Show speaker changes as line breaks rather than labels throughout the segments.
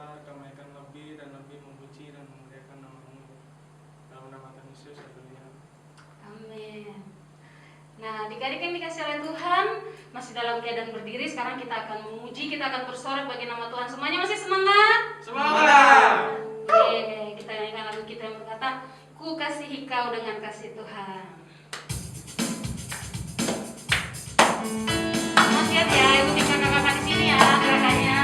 besar, kami akan lebih dan lebih memuji dan memuliakan nama-Mu. Dalam nama Tuhan Yesus, haleluya.
Amin. Nah, adik-adik yang dikasih oleh Tuhan, masih dalam keadaan berdiri. Sekarang kita akan memuji, kita akan bersorak bagi nama Tuhan. Semuanya masih semangat?
Semangat!
Oke, kita nyanyikan lagu kita yang berkata, Ku kasihi kau dengan kasih Tuhan. Lihat ya, ikuti kakak-kakak di sini ya gerakannya.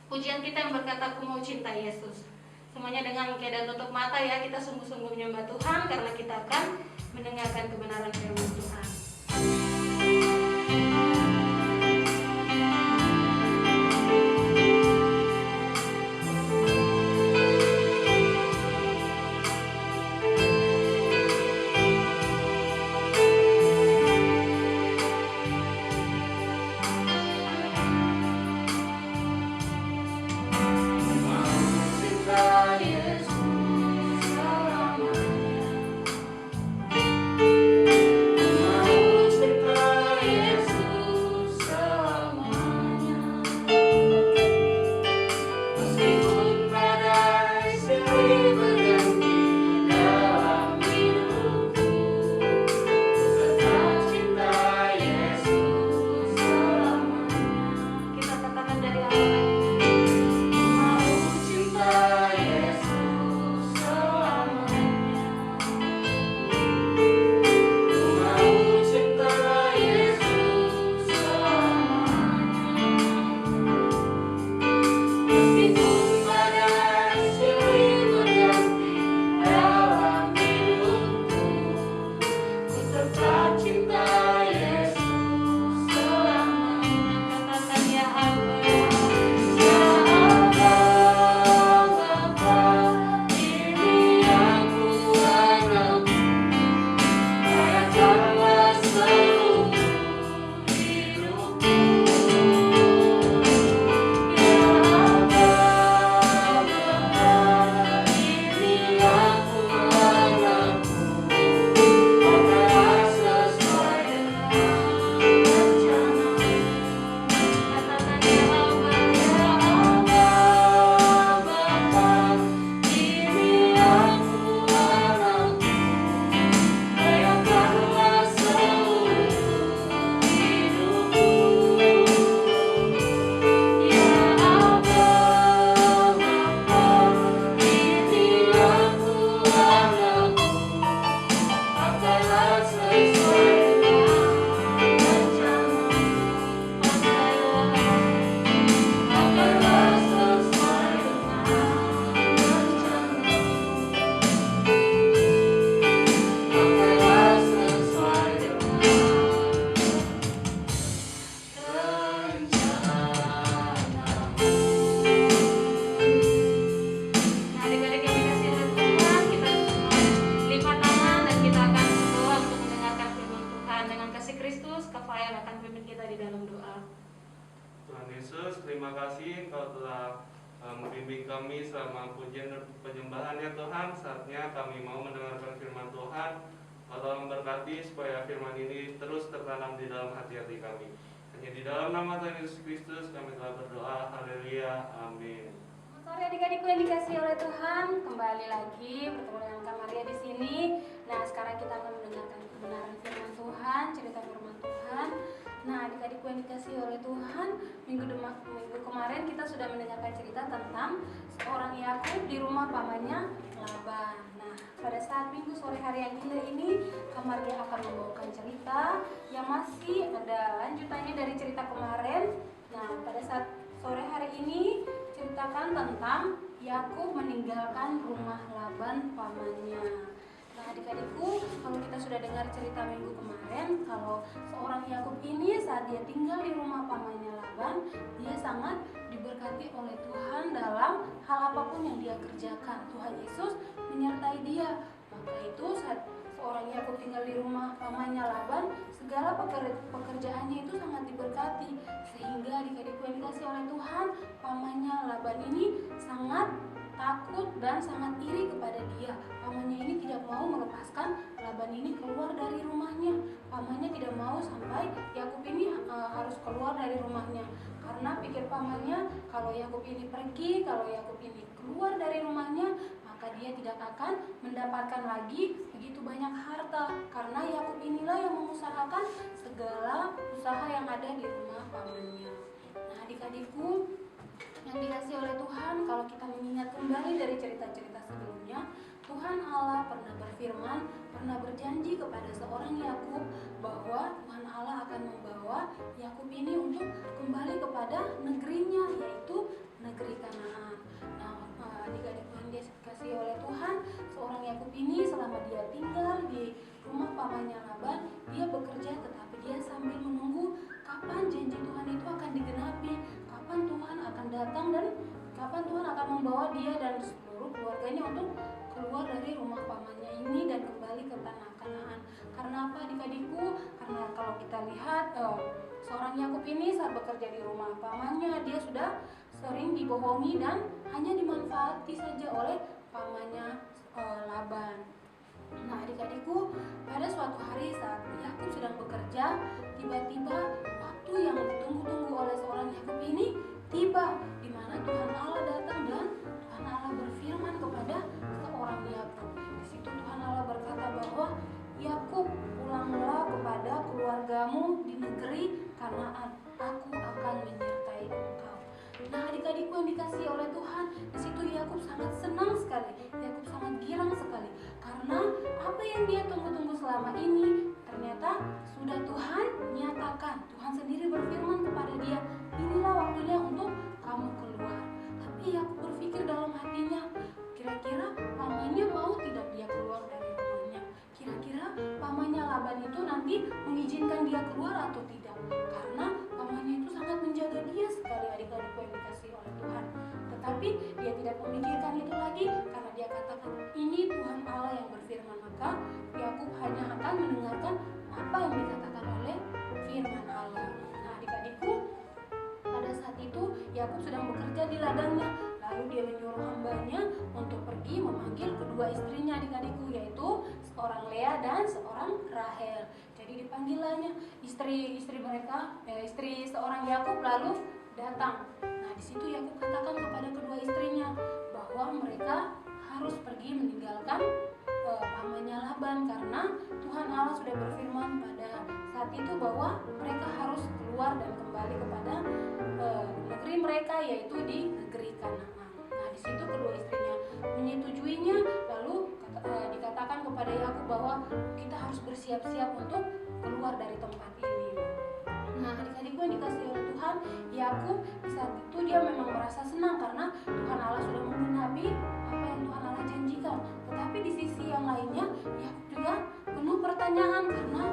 Pujian kita yang berkata, Ku mau cinta Yesus. Semuanya dengan keadaan tutup mata ya, kita sungguh-sungguh menyembah Tuhan karena kita akan mendengarkan kebenaran firman Tuhan.
Yesus selamanya. Tuhan Yesus, terima kasih Engkau telah membimbing kami selama pujian dan penyembahan ya Tuhan. Saatnya kami mau mendengarkan firman Tuhan. Tolong berkati supaya firman ini terus tertanam di dalam hati-hati kami. Hanya di dalam nama Tuhan Yesus Kristus kami telah berdoa. Haleluya. Amin.
Selamat sore adik-adikku yang dikasihi oleh Tuhan. Kembali lagi bertemu dengan Kak Maria di sini. Nah, sekarang kita akan mendengarkan kebenaran firman Tuhan, cerita firman Tuhan. Nah, adik-adikku yang dikasihi oleh Tuhan, minggu kemarin kita sudah mendengarkan cerita tentang seorang Yakub di rumah pamannya Laban. Nah, pada saat minggu sore hari yang indah ini, Kak Maria akan membawakan cerita yang masih ada lanjutannya dari cerita kemarin. Nah, pada saat sore hari ini ceritakan tentang Yakub meninggalkan rumah Laban pamannya. Nah, adik-adikku, kalau kita sudah dengar cerita minggu kemarin, kalau seorang Yakub ini saat dia tinggal di rumah pamannya Laban, dia sangat diberkati oleh Tuhan dalam hal apapun yang dia kerjakan. Tuhan Yesus menyertai dia. Maka itu saat seorang Yakub tinggal di rumah pamannya Laban, segala pekerjaannya itu sangat diberkati. Sehingga adik-adikku yang dikasihi oleh Tuhan, pamannya Laban ini sangat takut dan sangat iri kepada dia. Pamannya ini tidak mau melepaskan Laban ini keluar dari rumahnya. Pamannya tidak mau sampai Yakub ini harus keluar dari rumahnya. Karena pikir pamannya, kalau Yakub ini pergi, kalau Yakub ini keluar dari rumahnya, maka dia tidak akan mendapatkan lagi begitu banyak harta. Karena Yakub inilah yang mengusahakan segala usaha yang ada di rumah pamannya. Nah, adik-adikku yang dikasihi oleh Tuhan, kalau kita mengingat kembali dari cerita-cerita sebelumnya, Tuhan Allah pernah berfirman, pernah berjanji kepada seorang Yakub bahwa Tuhan Allah akan membawa Yakub ini untuk kembali kepada negerinya, yaitu negeri Kanaan. Nah, adik-adik yang dikasihi oleh Tuhan, seorang Yakub ini selama dia tinggal di rumah pamannya Laban, dia bekerja tetapi dia sambil menunggu kapan janji Tuhan itu akan digenapi, kapan Tuhan akan datang dan kapan Tuhan akan membawa dia dan seluruh keluarganya untuk keluar dari rumah pamannya ini dan kembali ke tanah Kanaan. Karena apa adik-adikku? Karena kalau kita lihat seorang Yakub ini saat bekerja di rumah pamannya, dia sudah sering dibohongi dan hanya dimanfaati saja oleh pamannya Laban. Nah, adik-adikku, pada suatu hari saat Yakub sedang bekerja, tiba-tiba waktu yang ditunggu-tunggu oleh seorang Yakub ini tiba, di mana Tuhan Allah datang dan Tuhan Allah berfirman kepada seorang Yakub. Di situ Tuhan Allah berkata bahwa Yakub, pulanglah kepada keluargamu di negeri Kanaan. Aku akan menyertai engkau. Nah, adik-adikku yang dikasihi oleh Tuhan, di situ Yakub sangat senang sekali. Yakub sangat girang sekali karena apa yang dia tunggu-tunggu selama ini ternyata sudah Tuhan nyatakan. Tuhan sendiri berfirman kepada dia, inilah waktunya untuk kamu keluar. Tapi Yakub berpikir dalam hatinya, kira-kira pamannya mau tidak dia keluar dari rumahnya? Kira-kira pamannya Laban itu nanti mengizinkan dia keluar atau tidak? Karena pamannya itu sangat menjaga dia sekali, adik-adikku yang dikasihi oleh Tuhan. Tetapi dia tidak memikirkan itu lagi karena dia katakan, ini Tuhan Allah yang berfirman. Maka Yakub hanya akan mendengarkan apa yang dikatakan oleh firman Allah. Nah, adik-adikku, pada saat itu Yakub sedang bekerja di ladangnya. Lalu dia menyuruh hambanya untuk pergi memanggil kedua istrinya, adik-adikku, yaitu seorang Lea dan seorang Rahel. Jadi dipanggilnya istri mereka, istri seorang Yakub lalu datang. Nah, di situ Yakub katakan kepada kedua istrinya bahwa mereka harus pergi meninggalkan pamannya Laban karena Tuhan Allah sudah berfirman pada saat itu bahwa mereka harus keluar dan kembali kepada negeri mereka, yaitu di negeri Kanaan. Nah, di situ kedua istrinya menyetujuinya, lalu dikatakan kepada Yakub bahwa kita harus bersiap-siap untuk keluar dari tempat ini. Nah, adik-adikku yang dikasihi oleh Tuhan, Yakub di saat itu dia memang merasa senang karena Tuhan Allah sudah menggenapi apa yang Tuhan Allah janjikan. Tetapi di sisi yang lainnya, Yakub juga penuh pertanyaan karena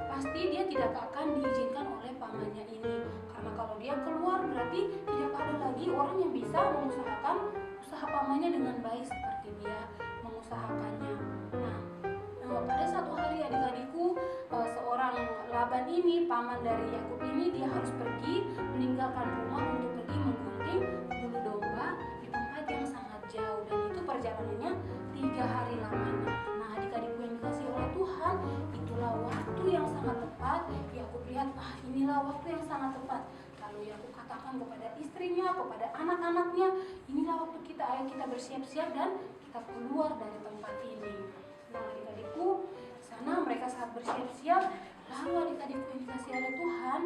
pasti dia tidak akan diizinkan oleh pamannya ini. Karena kalau dia keluar berarti tidak ada lagi orang yang bisa mengusahakan usaha pamannya dengan baik seperti dia mengusahakannya. Nah, pada satu hari adik-adikku, seorang Laban ini, paman dari Yakub ini, dia harus pergi meninggalkan rumah untuk pergi menggunting bulu domba di tempat yang sangat jauh, dan itu perjalanannya 3 hari lamanya. Nah, adik-adikku yang dikasihi oleh Tuhan, itulah waktu yang sangat tepat. Yakub lihat, inilah waktu yang sangat tepat. Lalu Yakub katakan kepada istrinya, kepada anak-anaknya, inilah waktu kita, ayo kita bersiap-siap dan kita keluar dari tempat ini. Nah, adik-adikku, sana mereka saat bersiap-siap, lalu adik-adikku yang dikasihi oleh Tuhan,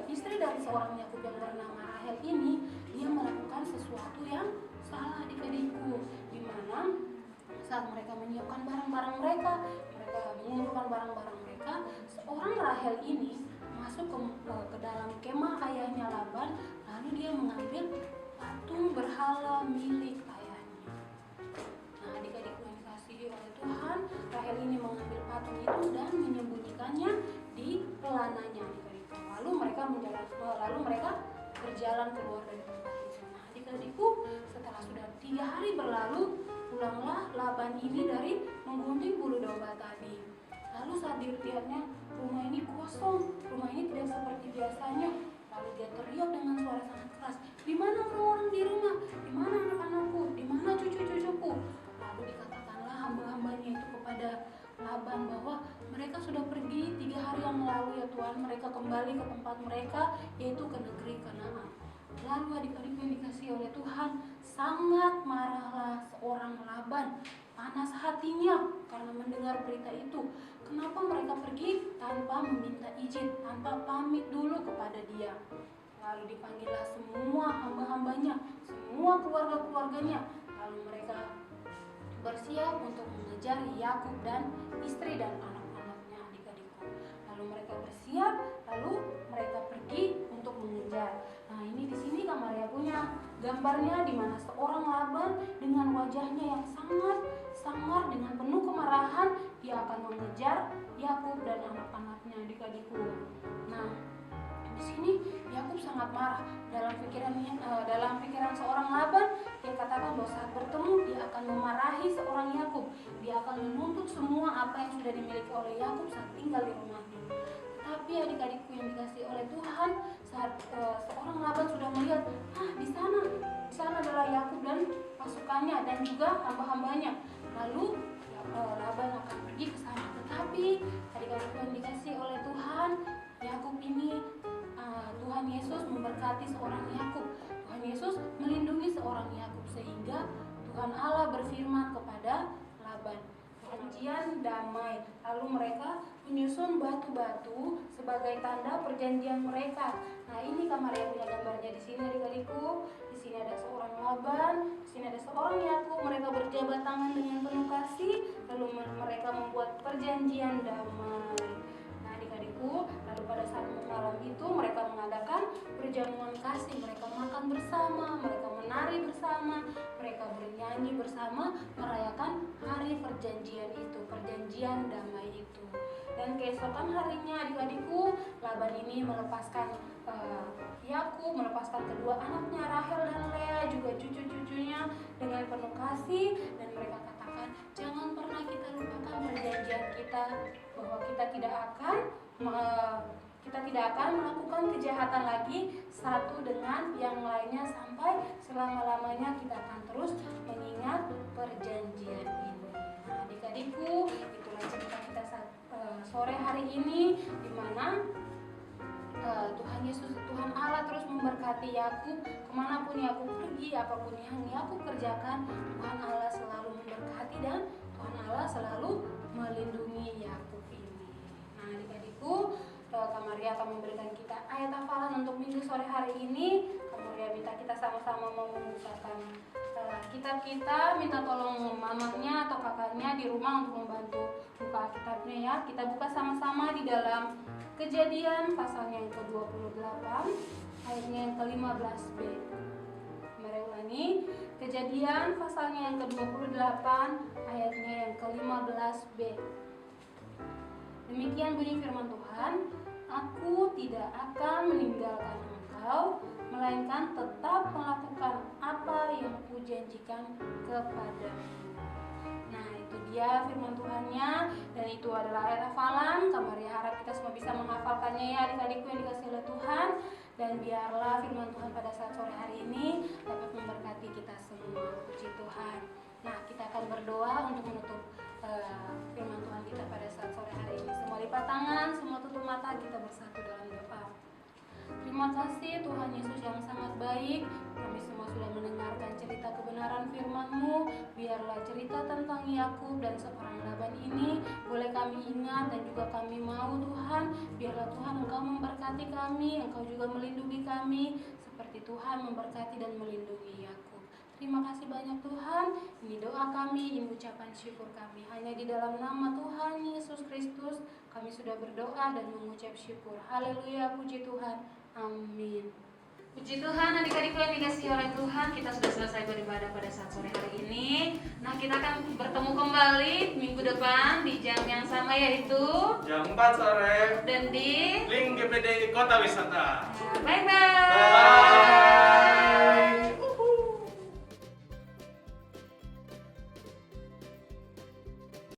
istri dari seorang Yakub yang bernama Rahel ini, dia melakukan sesuatu yang salah, adik-adikku, di mana saat mereka menyiapkan barang-barang mereka mengumpulkan barang-barang mereka, seorang Rahel ini masuk ke dalam kemah ayahnya Laban, lalu dia mengambil patung berhala milik ayahnya. Nah, adik-adikku yang dikasihi oleh Tuhan, Rahel ini mengambil patung itu dan menyembunyikannya di pelananya, adik-adikku. Lalu mereka berjalan keluar dari tempat itu. Nah, adik-adikku, setelah sudah 3 hari berlalu, pulanglah Laban ini dari menggunting bulu domba tadi. Lalu saat dilihatnya, rumah ini kosong, rumah ini tidak seperti biasanya. Lalu dia teriak dengan suara sangat keras, "Di mana orang-orang di rumah? Di mana anak-anakku? Di mana cucu-cucuku?" Lalu dikatakanlah hamba-hambanya itu kepada Laban bahwa mereka sudah pergi 3 hari yang lalu, ya Tuhan. Mereka kembali ke tempat mereka, yaitu ke negeri Kanaan. Lalu adik-adik yang dikasihi oleh Tuhan, sangat marahlah seorang Laban, panas hatinya karena mendengar berita itu. Kenapa mereka pergi tanpa meminta izin, tanpa pamit dulu kepada dia? Lalu dipanggillah semua hamba-hambanya, semua keluarga-keluarganya. Lalu mereka bersiap untuk mengejar Yakub dan istri dan anak-anaknya, adik-adikku. Lalu mereka bersiap, lalu mereka pergi untuk mengejar. Nah, ini di sini Kak Maria punya gambarnya, di mana seorang Laban dengan wajahnya yang sangat sangar, dengan penuh kemarahan, dia akan mengejar Yakub dan anak-anaknya, adik-adikku. Nah, di sini Yakub sangat marah. Dalam pikiran seorang Laban, dia katakan bahwa saat bertemu dia akan memarahi seorang Yakub. Dia akan menuntut semua apa yang sudah dimiliki oleh Yakub saat tinggal di rumahnya. Tapi adik-adikku yang dikasihi oleh Tuhan, saat seorang Laban sudah melihat, di sana adalah Yakub dan pasukannya dan juga hamba-hambanya. Lalu Laban akan pergi ke sana. Tetapi adik-adikku yang dikasihi oleh Tuhan, Yakub ini, Tuhan Yesus memberkati seorang Yakub. Tuhan Yesus melindungi seorang Yakub, sehingga Tuhan Allah berfirman kepada Laban, perjanjian damai. Lalu mereka menyusun batu-batu sebagai tanda perjanjian mereka. Nah, ini Kak Maria punya gambarnya di sini, adik-adikku. Di sini ada seorang Laban, di sini ada seorang Yakub. Mereka berjabat tangan dengan penuh kasih, lalu mereka membuat perjanjian damai. Nah, adik-adikku, lalu pada saat malam itu mereka mengadakan perjamuan kasih. Mereka makan bersama, mereka menari bersama, mereka bernyanyi bersama, merayakan hari perjanjian itu, perjanjian damai itu. Dan keesokan harinya, adik-adikku, Laban ini melepaskan Yakub, melepaskan kedua anaknya Rahel dan Lea, juga cucu-cucunya dengan penuh kasih, dan mereka katakan, jangan pernah kita lupakan perjanjian kita, bahwa kita tidak akan melakukan kejahatan lagi satu dengan yang lainnya sampai selama-lamanya. Kita akan terus mengingat perjanjian ini. Nah, adik-adikku, itulah cerita kita sore hari ini, di mana Tuhan Yesus, Tuhan Allah terus memberkati Yakub. Kemanapun Yakub pergi, apapun yang Yakub kerjakan, Tuhan Allah selalu memberkati dan Tuhan Allah selalu melindungi Yakub ini. Nah, adik-adikku, Kak Maria akan memberikan kita ayat hafalan untuk minggu sore hari ini. Kak Maria minta kita sama-sama membukakan kitab kita, minta tolong mamanya atau kakaknya di rumah untuk membantu buka kitabnya ya. Kita buka sama-sama di dalam Kejadian pasalnya yang ke-28 ayatnya yang ke-15b. Mari ulangi, Kejadian pasalnya yang ke-28 ayatnya yang ke-15b. Demikian bunyi firman Tuhan, aku tidak akan meninggalkan engkau, melainkan tetap melakukan apa yang kujanjikan kepadamu. Nah, itu dia firman Tuhannya, dan itu adalah ayat hafalan. Kak Maria harap kita semua bisa menghafalkannya ya adik-adikku yang dikasih oleh Tuhan. Dan biarlah firman Tuhan pada saat sore hari ini dapat memberkati kita semua. Puji Tuhan. Nah, kita akan berdoa untuk menutup firman Tuhan kita pada saat sore hari ini. Semua lipat tangan, semua tutup mata, kita bersatu dalam doa. Terima kasih Tuhan Yesus yang sangat baik. Kami semua sudah mendengarkan cerita kebenaran firman-Mu. Biarlah cerita tentang Yakub dan seorang Laban ini boleh kami ingat dan juga kami mau Tuhan. Biarlah Tuhan Engkau memberkati kami, Engkau juga melindungi kami seperti Tuhan memberkati dan melindungi Yakub. Terima kasih banyak Tuhan. Ini doa kami, ini ucapan syukur kami. Hanya di dalam nama Tuhan Yesus Kristus kami sudah berdoa dan mengucap syukur. Haleluya, puji Tuhan. Amin. Puji Tuhan, adik-adikku yang dikasihi oleh Tuhan, kita sudah selesai beribadah pada saat sore hari ini. Nah, kita akan bertemu kembali minggu depan di jam yang sama, yaitu
Jam 4 sore.
dan di
Link GPD Kota Wisata.
Bye-bye.
Bye.